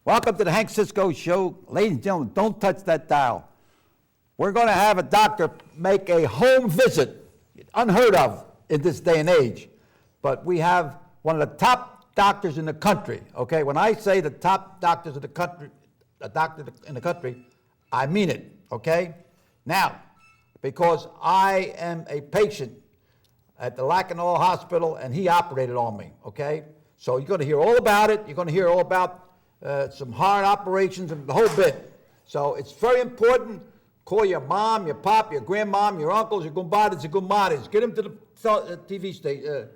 Welcome to the Hank Cisco Show. Ladies and gentlemen, don't touch that dial. We're going to have a doctor make a home visit, unheard of in this day and age. But we have one of the top doctors in the country, okay? When I say the top doctors in the country, a doctor in the country, I mean it, okay? Now, because I am a patient at the Lacanau Hospital and he operated on me, okay? So you're going to hear all about it. You're going to hear all about some heart operations and the whole bit. So it's very important. Call your mom, your pop, your grandmom, your uncles, your gumbadas, your gumadas. Get them to the TV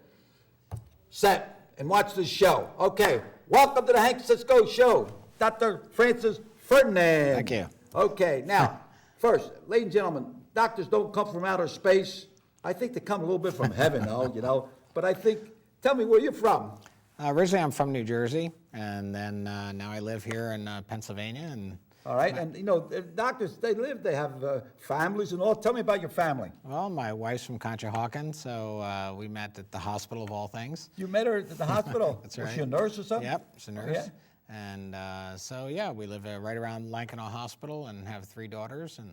set and watch this show. Okay, welcome to the Hank Cisco Show. Dr. Francis Ferdinand. Thank you. Okay, now, first, ladies and gentlemen, doctors don't come from outer space. I think they come a little bit from heaven, though, you know. But I think, tell me where you're from. Originally, I'm from New Jersey, and then now I live here in Pennsylvania. And all right, and you know, doctors, they have families and all. Tell me about your family. well, my wife's from Conshohocken, so we met at the hospital of all things. You met her at the hospital? That's Was right. she a nurse or something? Yep, she's a nurse. Yeah. And so yeah, we live right around Lacanau Hospital and have 3 daughters. And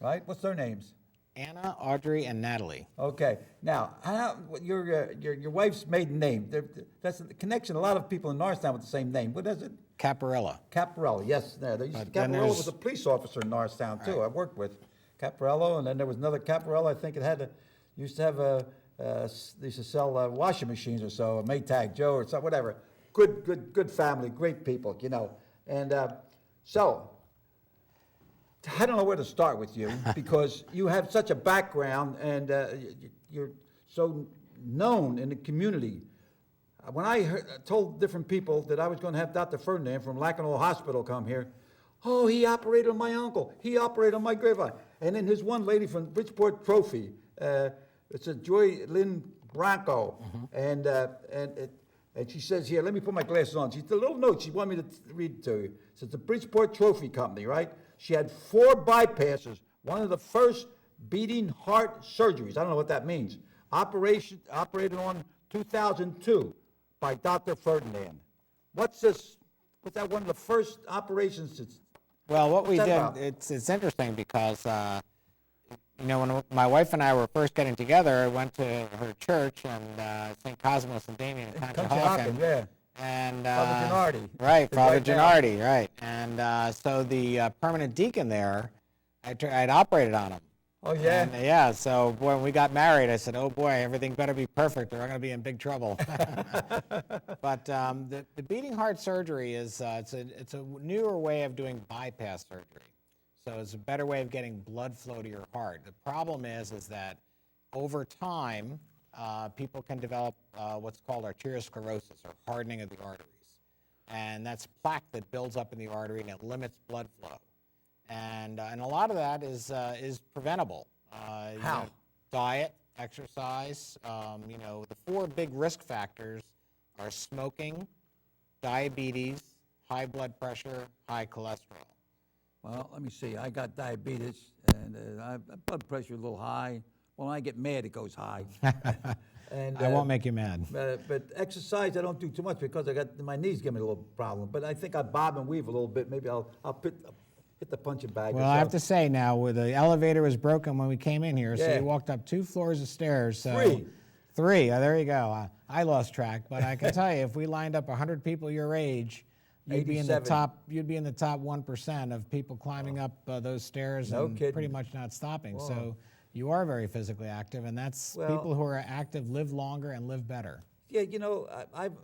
Right, what's their names? Anna, Audrey, and Natalie. Okay, now, your wife's maiden name, that's the connection, a lot of people in Norristown with the same name. What is it? Caparella. Caparello, yes. Caparello was a police officer in Norristown, too. I worked with Caparello, and then there was another Caparello, I think used to have they used to sell washing machines or so, a Maytag Joe or something, whatever. Good family, great people, you know. And so, I don't know where to start with you because you have such a background and you're so known in the community. When I told different people that I was going to have Dr. Ferdinand from Lacanau Hospital come here, oh, he operated on my uncle. He operated on my grandfather. And then his one lady from Bridgeport Trophy, it's a Joy Lynn Branco, and she says here, let me put my glasses on. She's a little note she wanted me to read to you. It says the Bridgeport Trophy Company, right? She had 4 bypasses, one of the first beating heart surgeries. I don't know what that means. Operated on 2002 by Dr. Ferdinand. What's this? Was that one of the first operations? Well, what we that did, about? it's interesting because, you know, when my wife and I were first getting together, I went to her church and St. Cosmos and Damien in Conshohocken. Yeah. And Father Gennardi. right, Father right now. Gennardi, right. And so the permanent deacon there, I'd operated on him. Oh, yeah? And, yeah, so boy, when we got married, I said, oh boy, everything better be perfect or I'm going to be in big trouble. But the beating heart surgery is, it's a newer way of doing bypass surgery. So it's a better way of getting blood flow to your heart. The problem is that over time, people can develop what's called arteriosclerosis, or hardening of the arteries. And that's plaque that builds up in the artery and it limits blood flow. And a lot of that is preventable. How? You know, diet, exercise. You know, the 4 big risk factors are smoking, diabetes, high blood pressure, high cholesterol. Well, let me see. I got diabetes, and blood pressure a little high. When I get mad, it goes high. And I won't make you mad. But exercise, I don't do too much because my knees give me a little problem. But I think I bob and weave a little bit. Maybe I'll hit the punching bag. Well, I have to say now, where the elevator was broken when we came in here, so Yeah. you walked up 2 floors of stairs. So 3. 3. Oh, there you go. I lost track, but I can tell you, if we lined up 100 people your age, you'd be in the 87. top. You'd be in the top 1% of people climbing up those stairs No and kidding. pretty much not stopping. Whoa. So you are very physically active, and that's Well- people who are active live longer and live better. Yeah, you know, I've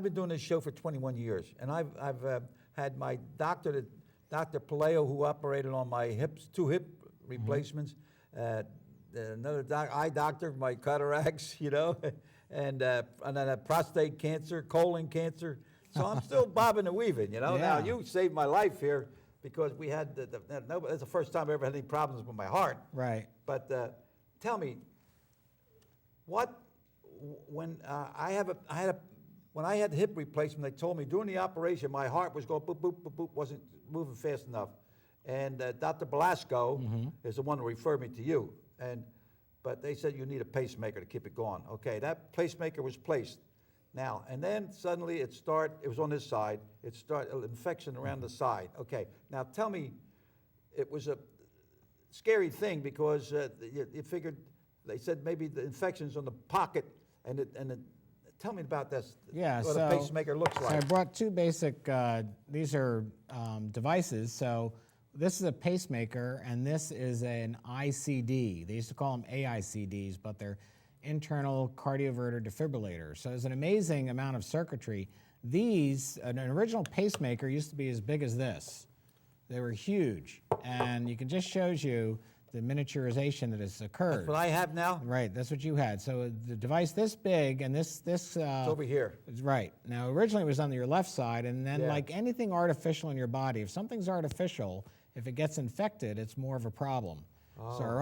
been doing this show for 21 years, and I've had my doctor, Dr. Paleo, who operated on my hips, 2 hip replacements. Another eye doctor, my cataracts, you know, and then prostate cancer, colon cancer. So I'm still bobbing and weaving, you know. Now Yeah. you saved my life here because we had that's the first time I ever had any problems with my heart. Right. But tell me, when when I had the hip replacement, they told me during the operation my heart was going boop boop boop boop, wasn't moving fast enough, and Dr. Belasco is the one who referred me to you, but they said you need a pacemaker to keep it going. Okay, that pacemaker was placed. Now, and then suddenly it was on this side, it started an infection around the side. Okay, now tell me, it was a scary thing because you figured, they said maybe the infection's on the pocket, tell me about this, Yeah, what so, a pacemaker looks so like. I brought two basic, these are devices. So this is a pacemaker, and this is an ICD. They used to call them AICDs, but they're internal cardioverter defibrillators. So there's an amazing amount of circuitry. An original pacemaker used to be as big as this. They were huge, and you can just shows you the miniaturization that has occurred. That's what I have now? Right, that's what you had. So the device this big, and this It's over here. right. Now, originally it was on your left side, and then Yeah. like anything artificial in your body, if something's artificial, if it gets infected, it's more of a problem. Oh. So our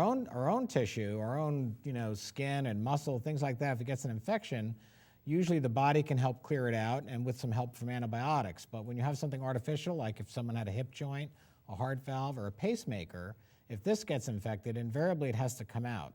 own tissue, our own skin and muscle, things like that, if it gets an infection, usually the body can help clear it out, and with some help from antibiotics. But when you have something artificial, like if someone had a hip joint, a heart valve, or a pacemaker, if this gets infected, invariably it has to come out.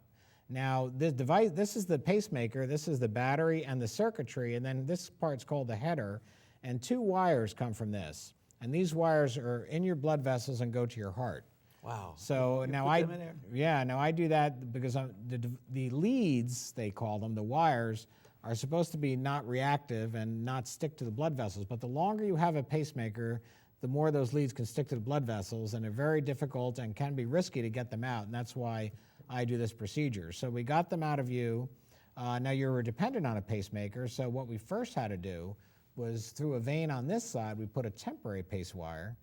Now, this device, this is the pacemaker, this is the battery and the circuitry, and then this part's called the header, and two wires come from this. And these wires are in your blood vessels and go to your heart. Wow. So You now put I, them in there? yeah, now I do that because the leads, they call them, the wires, are supposed to be not reactive and not stick to the blood vessels. But the longer you have a pacemaker, the more those leads can stick to the blood vessels, and they're very difficult and can be risky to get them out, and that's why I do this procedure. So we got them out of you. Now you were dependent on a pacemaker, so what we first had to do was through a vein on this side, we put a temporary pace wire,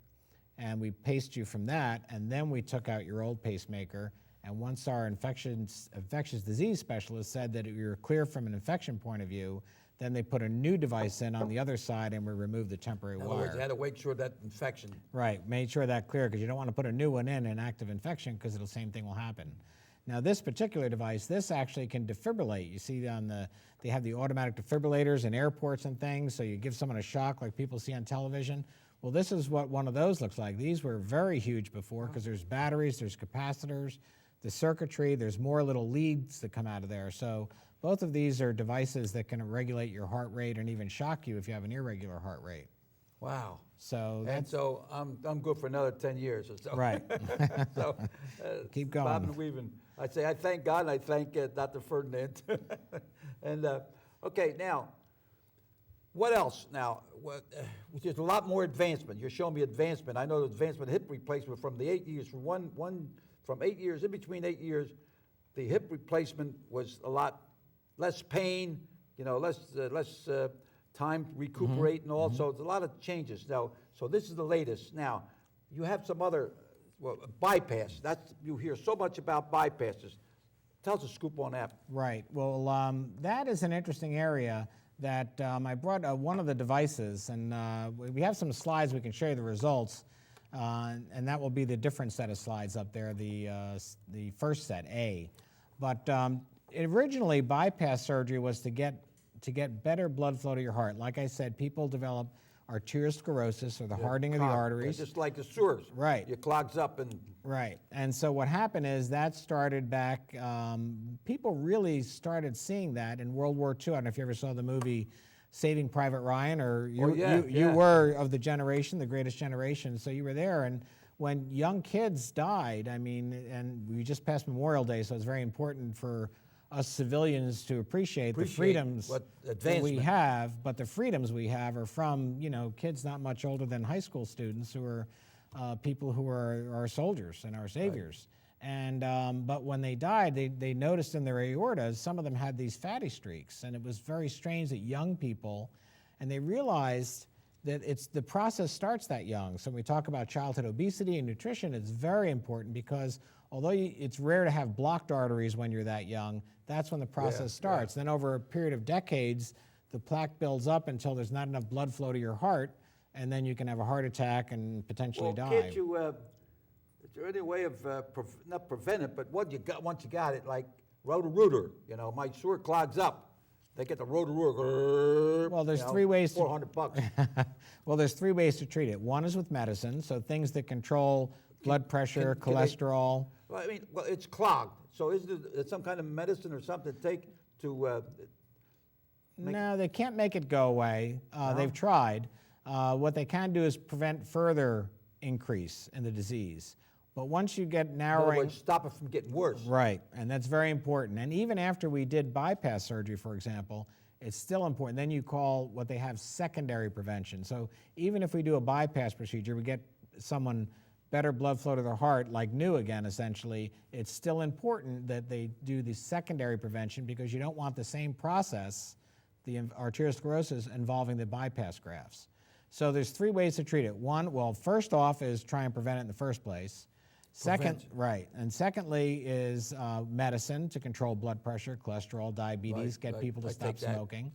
and we paced you from that, and then we took out your old pacemaker. And once our infectious disease specialist said that you were clear from an infection point of view, then they put a new device in on the other side, and we removed the temporary In other words, wire. you had to wait sure that infection. Right, made sure that clear, because you don't want to put a new one in an active infection, because the same thing will happen. Now this particular device, this actually can defibrillate. You see they have the automatic defibrillators in airports and things, so you give someone a shock like people see on television. Well, this is what one of those looks like. These were very huge before, because there's batteries, there's capacitors, the circuitry, there's more little leads that come out of there. So both of these are devices that can regulate your heart rate and even shock you if you have an irregular heart rate. Wow. So And so I'm good for another 10 years or so. Right. So Keep going. Bobbing and weaving. I say I thank God and I thank Dr. Ferdinand. And okay, now, what else? Now, there's a lot more advancement. You're showing me advancement. I know the advancement hip replacement from the 8 years, from 8 years, in between 8 years, the hip replacement was a lot less pain, less time to recuperate and all. So it's a lot of changes. Now, so this is the latest. Now, you have some other, bypass. You hear so much about bypasses. Tell us a scoop on that. Right. Well, that is an interesting area that I brought one of the devices, and we have some slides we can show you the results, and that will be the different set of slides up there, the first set, A. But originally, bypass surgery was to get better blood flow to your heart. Like I said, people develop arteriosclerosis, or the hardening of the arteries. Just like the sewers. Right. It clogs up and... Right. And so what happened is that started back, people really started seeing that in World War II. I don't know if you ever saw the movie Saving Private Ryan, or you were of the generation, the greatest generation, so you were there. And when young kids died, I mean, and we just passed Memorial Day, so it's very important for us civilians to appreciate the freedoms that we have, but the freedoms we have are from, kids not much older than high school students who are people who are our soldiers and our saviors. Right. And but when they died, they noticed in their aortas, some of them had these fatty streaks, and it was very strange that young people, and they realized that the process starts that young. So when we talk about childhood obesity and nutrition, it's very important, because although it's rare to have blocked arteries when you're that young, that's when the process starts. Then over a period of decades, the plaque builds up until there's not enough blood flow to your heart, and then you can have a heart attack and potentially die. Can't you, is there any way of, not prevent it, but once you got it, like Roto-Rooter, my sewer clogs up. They get the Roto-Rooter. Well, there's 3 ways. $400. Well, there's 3 ways to treat it. One is with medicine, so things that control blood pressure, cholesterol. It's clogged. So is there some kind of medicine or something to take to No, they can't make it go away. They've tried. What they can do is prevent further increase in the disease. But once you get In other narrowing... words, stop it from getting worse. Right, and that's very important. And even after we did bypass surgery, for example, it's still important. Then you call what they have secondary prevention. So even if we do a bypass procedure, we get someone better blood flow to their heart, like new again, essentially, it's still important that they do the secondary prevention because you don't want the same process, the arteriosclerosis, involving the bypass grafts. So there's 3 ways to treat it. One, well, first off is try and prevent it in the first place. Second, right, and secondly is medicine to control blood pressure, cholesterol, diabetes, get people to stop smoking.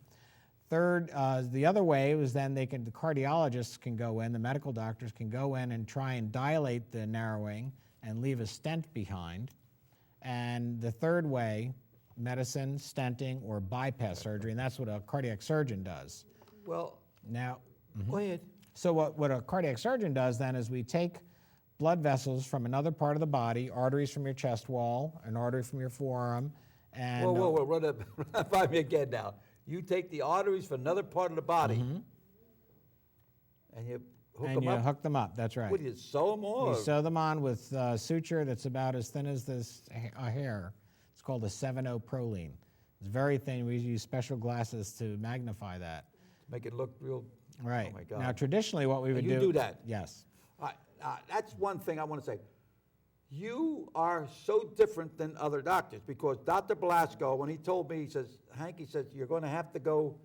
Third, the other way was then the cardiologists can go in, the medical doctors can go in and try and dilate the narrowing and leave a stent behind. And the third way, medicine, stenting, or bypass surgery, and that's what a cardiac surgeon does. Well, now, go ahead. So what a cardiac surgeon does then is we take blood vessels from another part of the body, arteries from your chest wall, an artery from your forearm, and... Whoa, run up by me again now. You take the arteries from another part of the body, and you hook them up? That's right. What, do you sew them on? You sew them on with suture that's about as thin as this a hair. It's called a 7-0 proline. It's very thin. We use special glasses to magnify that. Make it look real... Right. Oh, my God. Now, traditionally, what we would do... You do that? Yes. That's one thing I want to say. You are so different than other doctors because Dr. Blasco, when he told me, he says, Hank, he says, you're going to have to go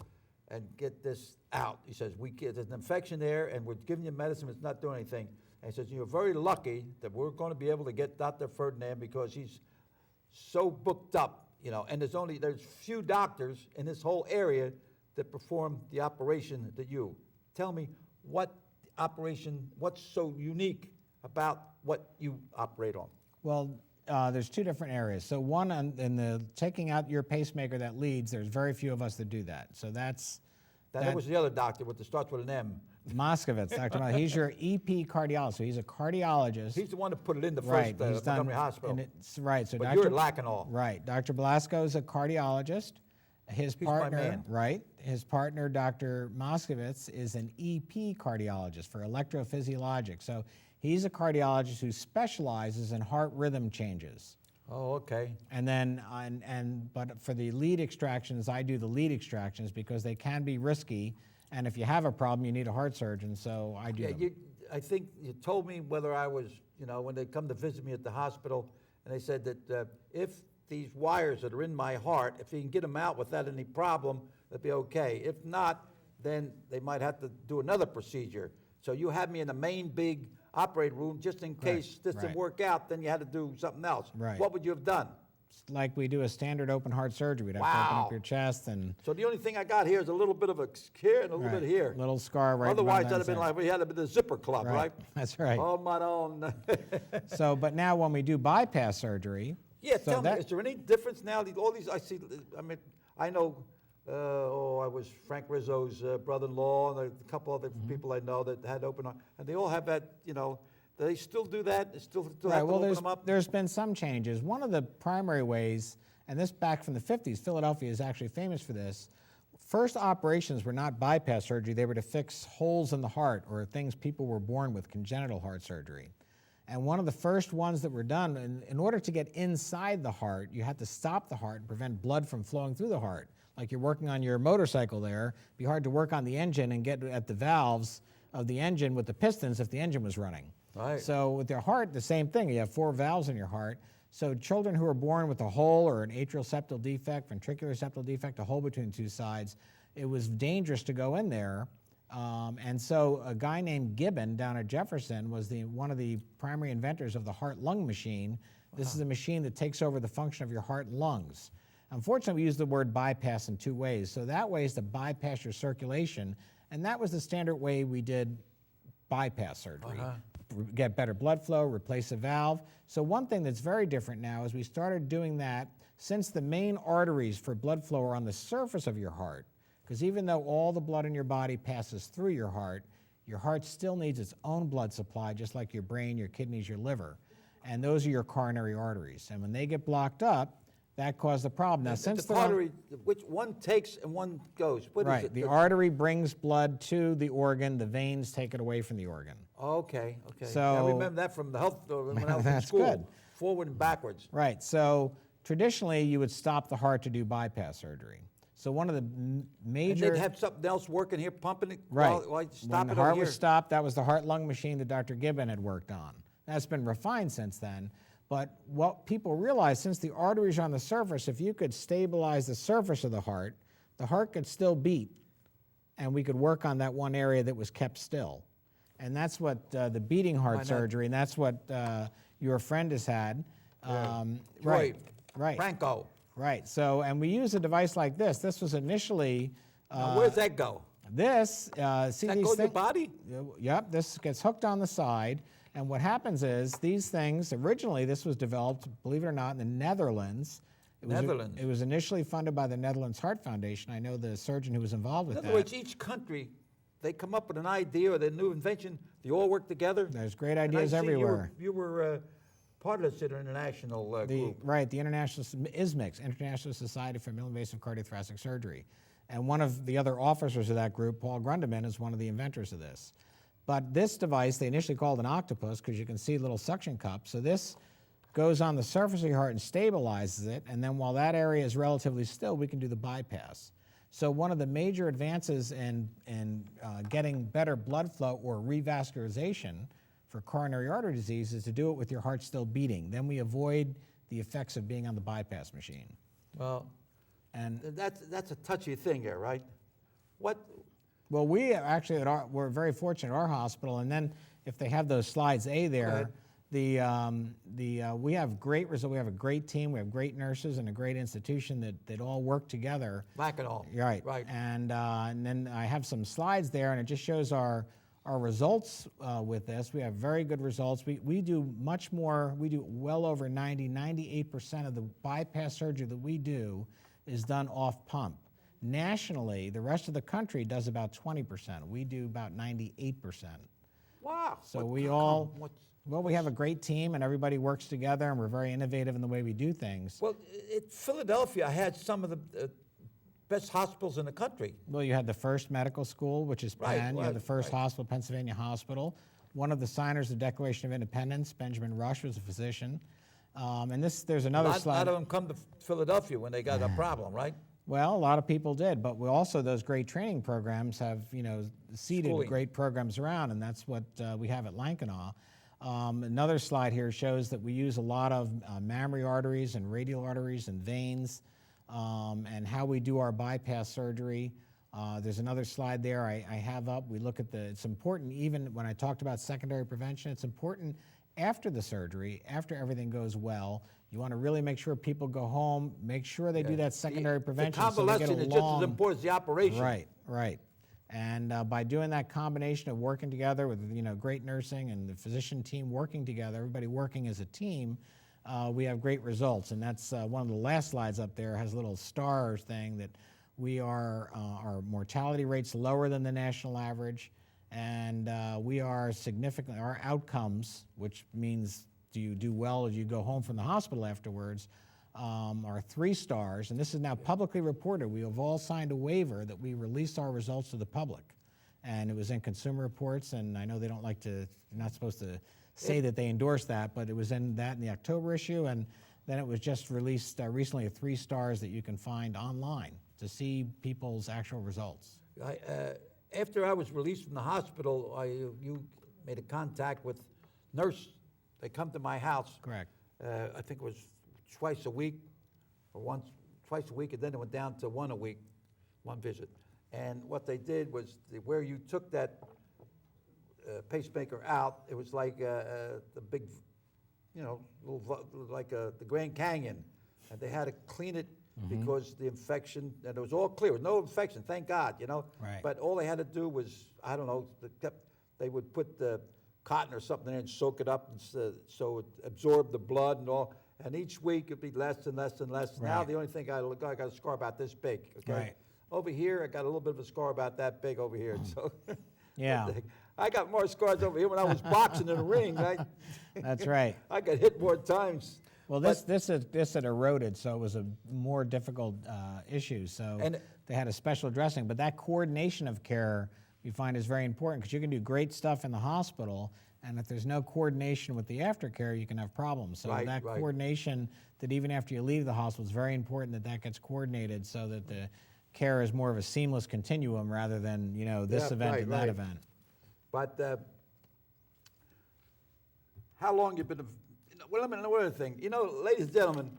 and get this out. He says, there's an infection there and we're giving you medicine, it's not doing anything. And he says, you're very lucky that we're going to be able to get Dr. Ferdinand because he's so booked up, and there's few doctors in this whole area that perform the operation that you. Tell me what's so unique about what you operate on? Well, there's 2 different areas. So one, in the taking out your pacemaker that leads, there's very few of us that do that. So that was the other doctor that starts with an M. Moskowitz, Dr. Moskowitz. He's your EP cardiologist. So he's a cardiologist. He's the one that put it in the right. first Montgomery Hospital. Right. So but you're lacking all. Right. Dr. Blasco is a cardiologist. He's partner, my man. Right. His partner, Dr. Moskowitz, is an EP cardiologist for electrophysiologic. So he's a cardiologist who specializes in heart rhythm changes. Oh, okay. And then, but for the lead extractions, I do the lead extractions because they can be risky. And if you have a problem, you need a heart surgeon. So I do them. I think you told me whether I was, when they come to visit me at the hospital, and they said that if these wires that are in my heart, if you can get them out without any problem, that'd be okay. If not, then they might have to do another procedure. So you had me in the main big operating room just in case this didn't work out, then you had to do something else. Right. What would you have done? Like we do a standard open heart surgery. We'd have to open up your chest and... So the only thing I got here is a little bit of a here and a little bit here. Little scar right. Otherwise, that'd have been like we had the zipper club, right? That's right. Oh, my own. So, but now when we do bypass surgery... Yeah, tell me, is there any difference now? All these, I know, I was Frank Rizzo's brother-in-law, and a couple other people I know that had open heart, and they all have that, they still do that? They still have to open them up? There's been some changes. One of the primary ways, and this back from the 50s, Philadelphia is actually famous for this, first operations were not bypass surgery, they were to fix holes in the heart or things people were born with, congenital heart surgery. And one of the first ones that were done, in order to get inside the heart, you had to stop the heart and prevent blood from flowing through the heart. Like you're working on your motorcycle there, it'd be hard to work on the engine and get at the valves of the engine with the pistons if the engine was running. Right. So with your heart, the same thing. You have 4 valves in your heart. So children who are born with a hole or an atrial septal defect, ventricular septal defect, a hole between 2 sides, it was dangerous to go in there. And so a guy named Gibbon down at Jefferson was one of the primary inventors of the heart-lung machine. This is a machine that takes over the function of your heart and lungs. Unfortunately, we use the word bypass in 2 ways. So that way is to bypass your circulation, and that was the standard way we did bypass surgery. Get better blood flow, replace a valve. So one thing that's very different now is we started doing that since the main arteries for blood flow are on the surface of your heart. Because even though all the blood in your body passes through your heart still needs its own blood supply, just like your brain, your kidneys, your liver. And those are your coronary arteries. And when they get blocked up, that caused the problem. Now, since The artery, which one takes and one goes? What is right, it? the artery brings blood to the organ, the veins take it away from the organ. Okay. So- I remember that from the health, when I was in That's school. good. Forward and backwards. Right, so traditionally you would stop the heart to do bypass surgery. So one of the And major... they'd have something else working here, pumping it Right. while you stop When the it heart over here. was stopped, that was the heart-lung machine that Dr. Gibbon had worked on. That's been refined since then. But what people realize, since the arteries are on the surface, if you could stabilize the surface of the heart could still beat, and we could work on that one area that was kept still. And that's what the beating heart surgery, and that's what your friend has had. Right. Franco. Right. So, and we use a device like this. This was initially... Now, where's that go? This, see That these go in your things? body? Yep, this gets hooked on the side, and what happens is these things, originally this was developed, believe it or not, in the Netherlands. Netherlands. It was initially funded by the Netherlands Heart Foundation. I know the surgeon who was involved with In that. other words, each country, they come up with an idea or their new invention, they all work together. There's great And I ideas see everywhere. You were part of this international group. Right, the ISMICS, International Society for Minimally Invasive Cardiothoracic Surgery. And one of the other officers of that group, Paul Grundeman, is one of the inventors of this. But this device, they initially called an octopus because you can see little suction cups. So this goes on the surface of your heart and stabilizes it, and then while that area is relatively still, we can do the bypass. So one of the major advances in getting better blood flow or revascularization for coronary artery disease is to do it with your heart still beating. Then we avoid the effects of being on the bypass machine. Well, And that's a touchy thing here, right? well, we actually we're very fortunate at our hospital, and then if they have those slides A there, we have great results. We have a great team. We have great nurses and a great institution that all work together. Lack it all. Right. Right. And then I have some slides there, and it just shows our results with this. We have very good results. We do much more. We do well over 98% of the bypass surgery that we do is done off pump. Nationally, the rest of the country does about 20%. We do about 98%. Wow. So we have a great team, and everybody works together, and we're very innovative in the way we do things. Well, Philadelphia had some of the best hospitals in the country. Well, you had the first medical school, which is Penn. You had the first hospital, Pennsylvania Hospital. One of the signers of the Declaration of Independence, Benjamin Rush, was a physician. And there's another slide. A lot of them come to Philadelphia when they got a problem, right? Well, a lot of people did, but we also, those great training programs have, seeded Schooling. great programs around, and that's what we have at Lankenau. Another slide here shows that we use a lot of mammary arteries and radial arteries and veins, and how we do our bypass surgery. There's another slide there I have up. We look at it's important, even when I talked about secondary prevention, it's important after the surgery, after everything goes well. You want to really make sure people go home, make sure they do that secondary prevention. The so they get convalescent is just as important as the operation. Right. And by doing that combination of working together with great nursing and the physician team working together, everybody working as a team, we have great results. And that's one of the last slides up there has a little star thing that our mortality rate's lower than the national average, and we are significantly, our outcomes, which means do you do well or do you go home from the hospital afterwards, are 3 stars, and this is now publicly reported. We have all signed a waiver that we release our results to the public, and it was in Consumer Reports, and I know they don't like to, you're not supposed to say that they endorse that, but it was in the October issue, and then it was just released recently at 3 stars that you can find online to see people's actual results. After I was released from the hospital, you made a contact with nurse. They come to my house. Correct. I think it was twice a week, or twice a week, and then it went down to one a week, one visit. And what they did was, where you took that pacemaker out, it was like the big, like the Grand Canyon, and they had to clean it because the infection, and it was all clear, no infection, thank God, Right. But all they had to do was, I don't know, they would put the cotton or something in and soak it up, and so it absorbed the blood and all. And each week it'd be less and less and less. Right. Now the only thing I got a scar about this big. Okay. Right. Over here I got a little bit of a scar about that big over here. So yeah. I got more scars over here when I was boxing in the ring. That's right. I got hit more times. Well, this had eroded, so it was a more difficult issue. So they had a special dressing. But that coordination of care we find is very important because you can do great stuff in the hospital, and if there's no coordination with the aftercare, you can have problems. So that coordination, that even after you leave the hospital, is very important that gets coordinated so that the care is more of a seamless continuum rather than, you know, this event and that event. But how long you been? Well, let me know another thing. You know, ladies and gentlemen,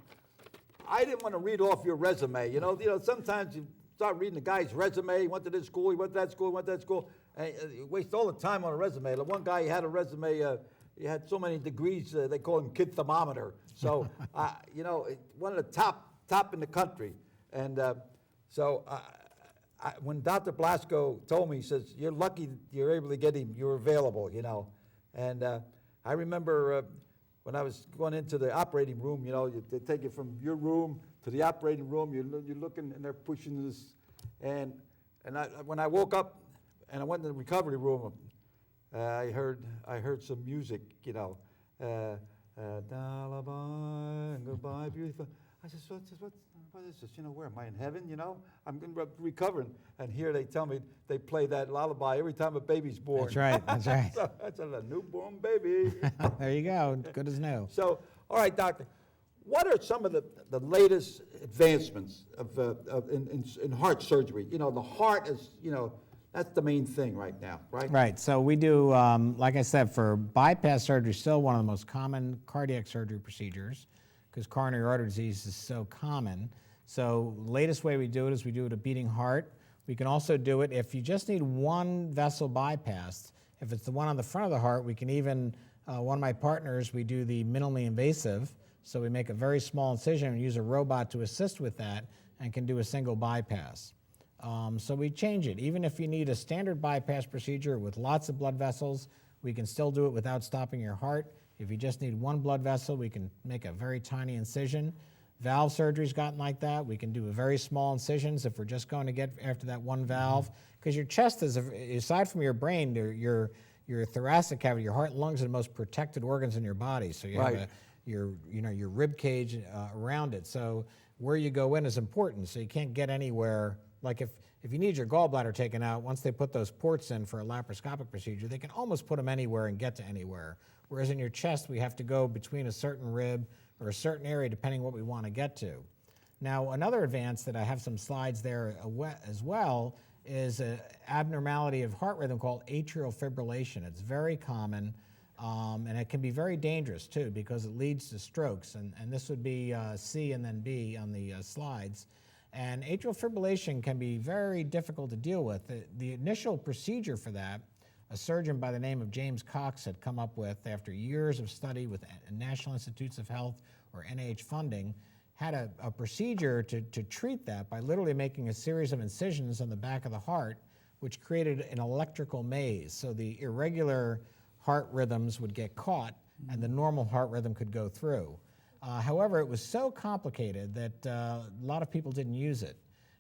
I didn't want to read off your resume. You know, sometimes you start reading the guy's resume. He went to this school, he went to that school, he went to that school, and you waste all the time on a resume. The one guy, he had a resume. He had so many degrees. They call him kid thermometer. So, you know, one of the top in the country. And so when Dr. Blasco told me, he says, "You're lucky you're able to get him. You're available." You know, and I remember. When I was going into the operating room, you know, they take you from your room to the operating room. You're looking, and they're pushing this. And when I woke up and I went to the recovery room, I heard some music, you know, lullaby and goodbye, beautiful. I said, what is this? You know, where am I in heaven? You know, I'm recovering, and here they tell me they play that lullaby every time a baby's born. That's right. That's right. So that's a newborn baby. There you go. Good as new. So, all right, doctor, what are some of the latest advancements in heart surgery? You know, the heart is, you know, that's the main thing right now, right? Right. So we do, like I said, for bypass surgery, still one of the most common cardiac surgery procedures because coronary artery disease is so common. So latest way we do it is we do it a beating heart. We can also do it if you just need one vessel bypassed. If it's the one on the front of the heart, we can even, one of my partners, we do the minimally invasive. So we make a very small incision and use a robot to assist with that and can do a single bypass. So we change it. Even if you need a standard bypass procedure with lots of blood vessels, we can still do it without stopping your heart. If you just need one blood vessel, we can make a very tiny incision. Valve surgery's gotten like that. We can do very small incisions if we're just going to get after that one valve. Because your chest is, aside from your brain, your thoracic cavity, your heart and lungs are the most protected organs in your body. So you have your rib cage around it. So where you go in is important. So you can't get anywhere. Like if you need your gallbladder taken out, once they put those ports in for a laparoscopic procedure, they can almost put them anywhere and get to anywhere. Whereas in your chest, we have to go between a certain rib or a certain area depending what we want to get to. Now, another advance that I have some slides there as well is an abnormality of heart rhythm called atrial fibrillation. It's very common, and it can be very dangerous too because it leads to strokes. And this would be C and then B on the slides. And atrial fibrillation can be very difficult to deal with. The initial procedure for that, a surgeon by the name of James Cox had come up with after years of study with National Institutes of Health or NIH funding, had a procedure to treat that by literally making a series of incisions on the back of the heart, which created an electrical maze. So the irregular heart rhythms would get caught and the normal heart rhythm could go through. However, it was so complicated that a lot of people didn't use it.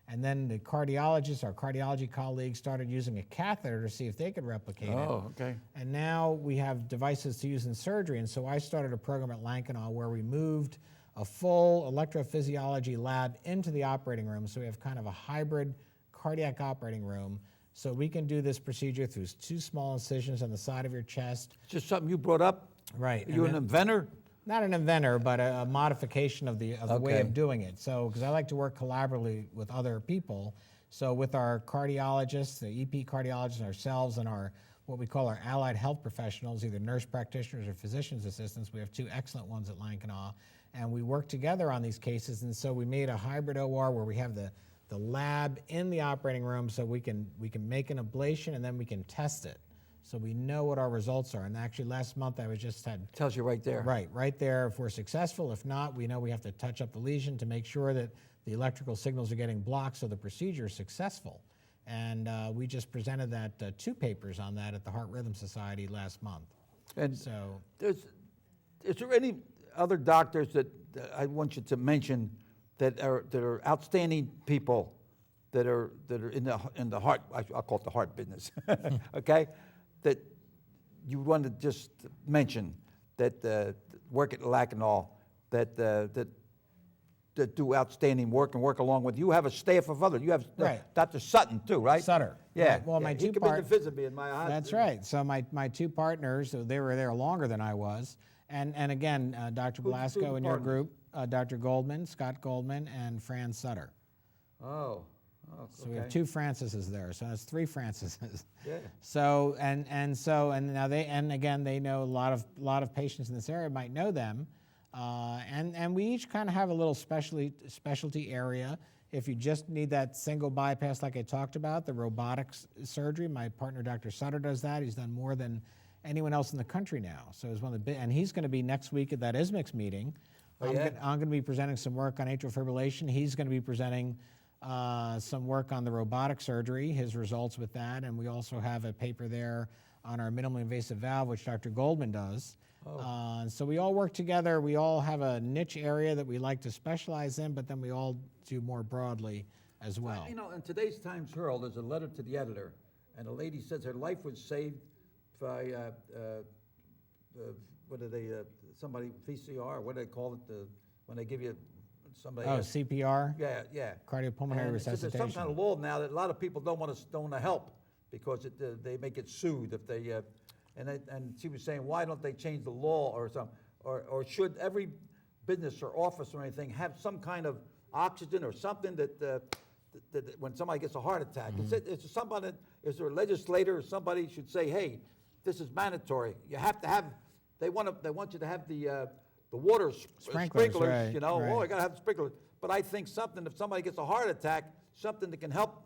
And then the cardiologists, our cardiology colleagues, started using a catheter to see if they could replicate it. Oh, okay. And now we have devices to use in surgery. And so I started a program at Lankenau where we moved a full electrophysiology lab into the operating room. So we have kind of a hybrid cardiac operating room. So we can do this procedure through 2 small incisions on the side of your chest. It's just something you brought up? Right. You're an inventor? Not an inventor, but a modification of the way of doing it. So, because I like to work collaboratively with other people. So with our cardiologists, the EP cardiologists, ourselves, and our what we call our allied health professionals, either nurse practitioners or physician's assistants, we have 2 excellent ones at Lankenau, and we work together on these cases. And so we made a hybrid OR where we have the lab in the operating room, so we can make an ablation and then we can test it. So we know what our results are. And actually last month I Tells you right there. Right there if we're successful. If not, we know we have to touch up the lesion to make sure that the electrical signals are getting blocked so the procedure is successful. And we just presented that 2 papers on that at the Heart Rhythm Society last month. And so, is there any other doctors that I want you to mention that are outstanding people that are in the heart? I'll call it the heart business. Okay, that you want to just mention that work at Lankenau that do outstanding work and work along with you. You have a staff of others. You have Right. Dr. Sutton too, right? Sutter. Yeah. Right. Well, yeah. my He two came in to visit me in my house. That's right. So my two partners, so they were there longer than I was. And again, Dr. Who's Blasco the in your partners? group, Dr. Goldman, Scott Goldman, and Fran Sutter. Oh. So we have two Francises there. So that's three Francises. Yeah. So and now they know a lot of patients in this area might know them, and we each kind of have a little specialty area. If you just need that single bypass like I talked about, the robotics surgery, my partner Dr. Sutter does that. He's done more than anyone else in the country now. So it's one of the big, and he's going to be next week at that ISMICS meeting. Oh, I'm yeah? going to be presenting some work on atrial fibrillation. He's going to be presenting some work on the robotic surgery, his results with that, and we also have a paper there on our minimally invasive valve, which Dr. Goldman does. So we all work together. We all have a niche area that we like to specialize in, but then we all do more broadly as well. You know, in today's Times Herald, there's a letter to the editor, and the lady says her life was saved by, what do they, somebody, VCR, what do they call it, when they give you somebody. Oh, CPR? Yeah. Cardiopulmonary And it says resuscitation. there's some kind of law now that a lot of people don't want to help because they may get sued if they, and she was saying, why don't they change the law or something? Or should every business or office or anything have some kind of oxygen or something that when somebody gets a heart attack? It's somebody, is there a legislator or somebody should say, hey, this is mandatory. You have to have, they want you to have the water sprinklers, right, you know, right. oh, I gotta have the sprinklers. But I think something, if somebody gets a heart attack, something that can help,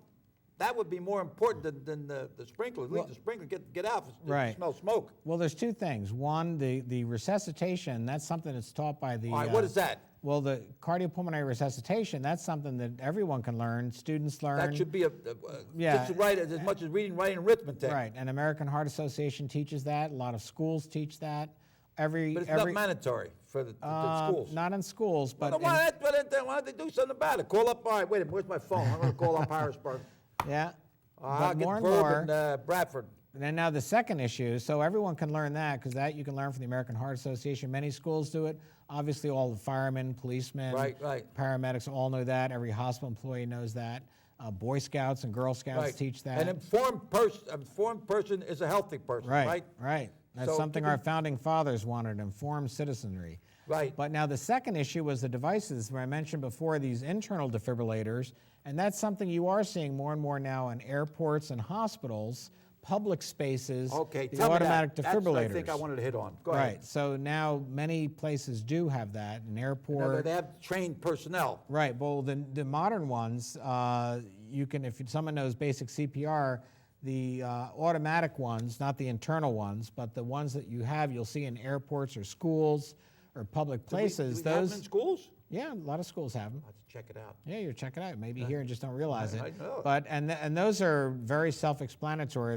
that would be more important than the sprinklers. Leave the sprinkler, get out, Right. smell smoke. Well, there's two things. One, the resuscitation, that's something that's taught by the... All right, what is that? Well, the cardiopulmonary resuscitation, that's something that everyone can learn. Students learn. That should be Yeah. just right as much as reading, writing, and arithmetic. Right, and American Heart Association teaches that. A lot of schools teach that. But it's not mandatory for the schools. Not in schools, but... Well, why don't they do something about it? Call up, all right, wait a minute, where's my phone? I'm going to call up Harrisburg. Yeah. I'll But get more and Verb more, and Bradford. and then now the second issue, so everyone can learn that, because that you can learn from the American Heart Association. Many schools do it. Obviously, all the firemen, policemen, Right. paramedics all know that. Every hospital employee knows that. Boy Scouts and Girl Scouts Right. teach that. An informed person is a healthy person, right? Right. That's So something people- our founding fathers wanted, informed citizenry. Right. But now the second issue was the devices, where I mentioned before, these internal defibrillators, and that's something you are seeing more and more now in airports and hospitals, public spaces, Okay, the tell automatic me that. That's what I defibrillators. think I wanted to hit on. Go ahead. Right, so now many places do have that, an Now, airport. they have trained personnel. Right. Well, the modern ones, you can, if someone knows basic CPR, the automatic ones, not the internal ones, but the ones that you'll see in airports or schools or public places. Do we have them in schools? Yeah, a lot of schools have them. I have to check it out. Yeah, you check it out. Maybe here and just don't realize it. I know. But and those are very self-explanatory.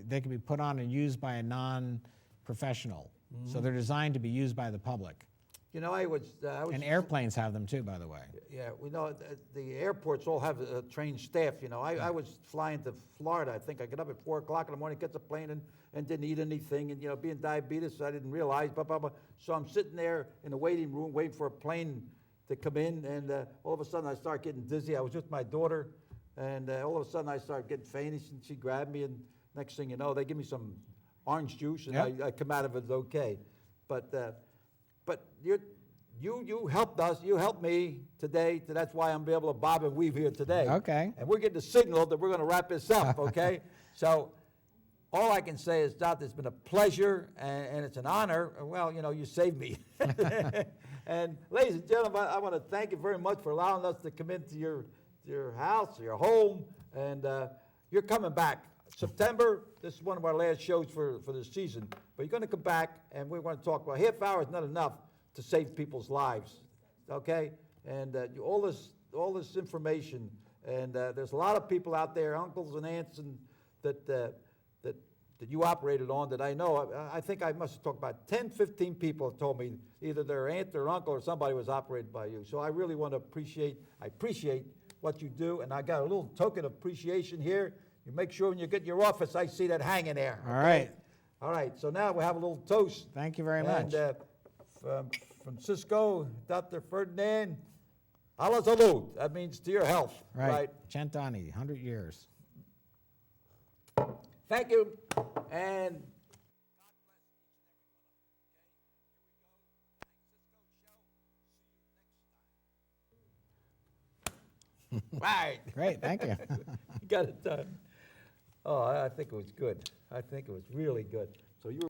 They can be put on and used by a non-professional. So they're designed to be used by the public. You know, I was And airplanes have them too, by the way. Yeah, we know the airports all have trained staff. You know, I was flying to Florida. I think I get up at 4 o'clock in the morning, get the plane, and didn't eat anything. And you know, being diabetes, I didn't realize. Blah blah blah. So I'm sitting there in the waiting room, waiting for a plane to come in, and all of a sudden I start getting dizzy. I was with my daughter, and all of a sudden I start getting faint, and she grabbed me, and next thing you know, they give me some orange juice, and Yep. I come out of it okay. But you helped us. You helped me today. That's why I'm able to bob and weave here today. Okay. And we're getting the signal that we're going to wrap this up. Okay. So all I can say is, Doctor, it's been a pleasure and it's an honor. Well, you know, you saved me. And ladies and gentlemen, I want to thank you very much for allowing us to come into your house, your home, and you're coming back. September, this is one of our last shows for this season. But you're going to come back, and we're going to talk about half hour is not enough to save people's lives, okay? And all this information, and there's a lot of people out there, uncles and aunts, and that you operated on that I know. I think I must have talked about 10, 15 people have told me either their aunt or uncle or somebody was operated by you. So I really want to appreciate what you do, and I got a little token of appreciation here. You make sure when you get in your office, I see that hanging there. All right. All right, so now we have a little toast. Thank you very much. And from Cisco, Dr. Ferdinand. Allah salud. That means to your health. Right. Cent'anni, 100 years. Thank you. And right. Great, thank you. You got it done. Oh, I think it was good. I think it was really good. So you were